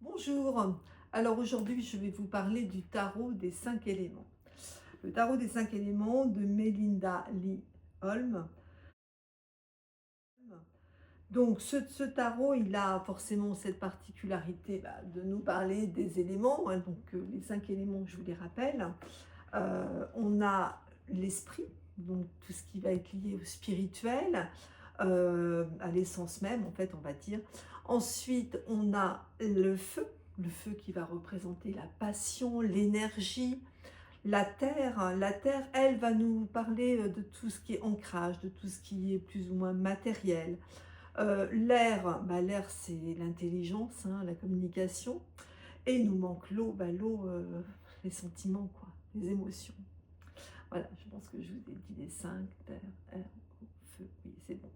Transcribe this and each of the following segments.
Bonjour, alors aujourd'hui je vais vous parler du tarot des 5 éléments. Le tarot des 5 éléments de Melinda Lee Holm. Donc ce tarot, il a forcément cette particularité de nous parler des éléments, hein, donc les 5 éléments, je vous les rappelle. On a l'esprit, donc tout ce qui va être lié au spirituel, à l'essence même en fait on va dire. Ensuite on a le feu qui va représenter la passion, l'énergie. La terre, elle va nous parler de tout ce qui est ancrage, de tout ce qui est plus ou moins matériel. L'air, l'air c'est l'intelligence, hein, la communication. Et il nous manque l'eau, l'eau, les sentiments, quoi, les émotions. Voilà, je pense que je vous ai dit les 5, terre, air, eau, feu, oui, c'est bon.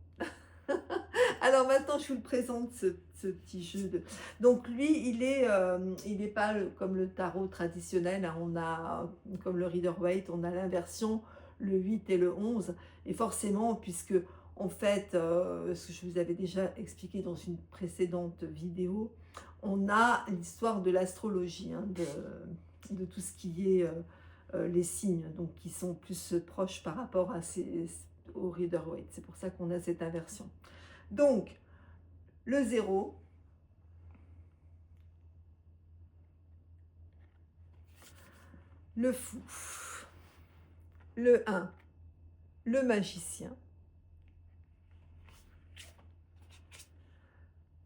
Alors maintenant, je vous le présente, ce petit jeu de... Donc lui, il est pas comme le tarot traditionnel, hein. On a, comme le Rider-Waite, on a l'inversion, le 8 et le 11. Et forcément, puisque en fait, ce que je vous avais déjà expliqué dans une précédente vidéo, on a l'histoire de l'astrologie, hein, de tout ce qui est les signes, donc qui sont plus proches par rapport à au Rider-Waite. C'est pour ça qu'on a cette inversion. Donc, le 0, le fou, le 1, le magicien,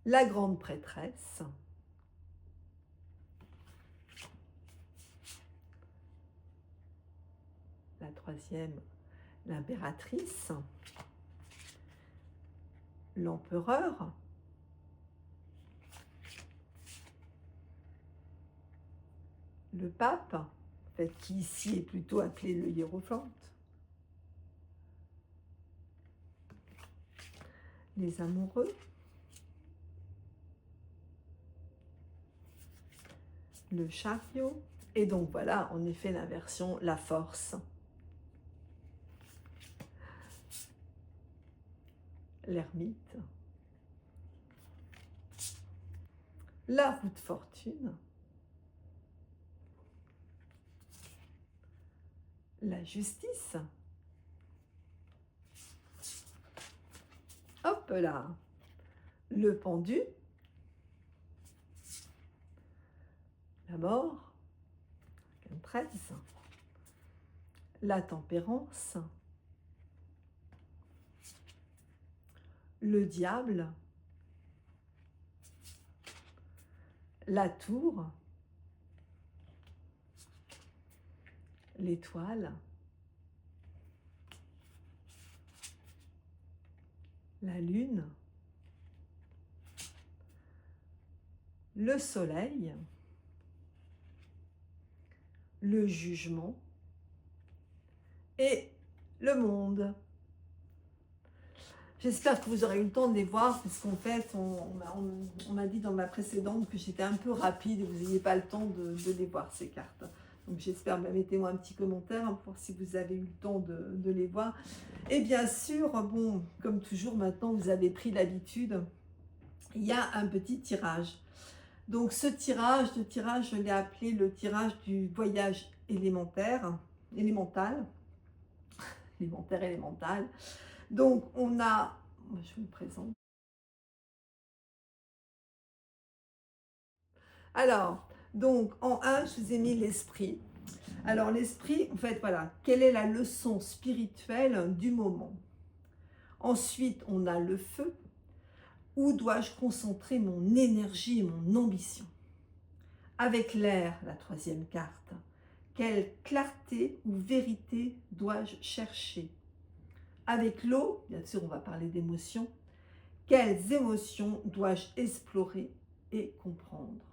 la grande prêtresse, la troisième, l'impératrice, l'empereur, le pape, en fait, qui ici est plutôt appelé le hiérophante, les amoureux, le chariot, et donc voilà, en effet, l'inversion, la force, l'ermite, la roue de fortune, la justice, hop là, le pendu, la mort, 13, la tempérance, le diable, la tour, l'étoile, la lune, le soleil, le jugement et le monde. J'espère que vous aurez eu le temps de les voir, parce qu'en fait, on m'a dit dans ma précédente que j'étais un peu rapide et vous n'ayez pas le temps de les voir, ces cartes. Donc j'espère, mettez-moi un petit commentaire hein, pour si vous avez eu le temps de les voir. Et bien sûr, bon, comme toujours maintenant, vous avez pris l'habitude, il y a un petit tirage. Donc ce tirage, je l'ai appelé le tirage du voyage élémentaire, élémental, élémental. Donc on a, je vous le présente. Alors, donc en un, je vous ai mis l'esprit. Alors l'esprit, en fait, voilà, quelle est la leçon spirituelle du moment? Ensuite, on a le feu. Où dois-je concentrer mon énergie et mon ambition? Avec l'air, la troisième carte. Quelle clarté ou vérité dois-je chercher? Avec l'eau, bien sûr, on va parler d'émotions. Quelles émotions dois-je explorer et comprendre?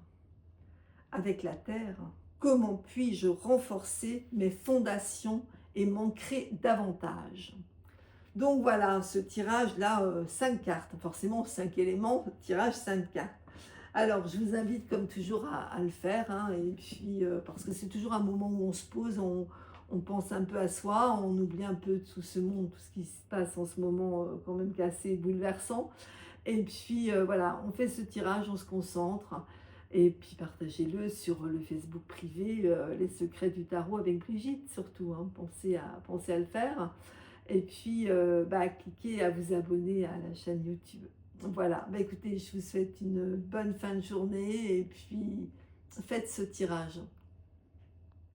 Avec la terre, comment puis-je renforcer mes fondations et m'ancrer davantage? Donc voilà, ce tirage-là, 5 cartes, forcément 5 éléments, tirage 5 cartes. Alors, je vous invite comme toujours à le faire, hein, et puis parce que c'est toujours un moment où on se pose, on pense un peu à soi, on oublie un peu tout ce monde, tout ce qui se passe en ce moment, quand même qui est assez bouleversant. Et puis voilà, on fait ce tirage, on se concentre. Et puis partagez-le sur le Facebook privé, les secrets du tarot avec Brigitte surtout, hein. Pensez à le faire. Et puis, cliquez à vous abonner à la chaîne YouTube. Voilà, écoutez, je vous souhaite une bonne fin de journée et puis faites ce tirage.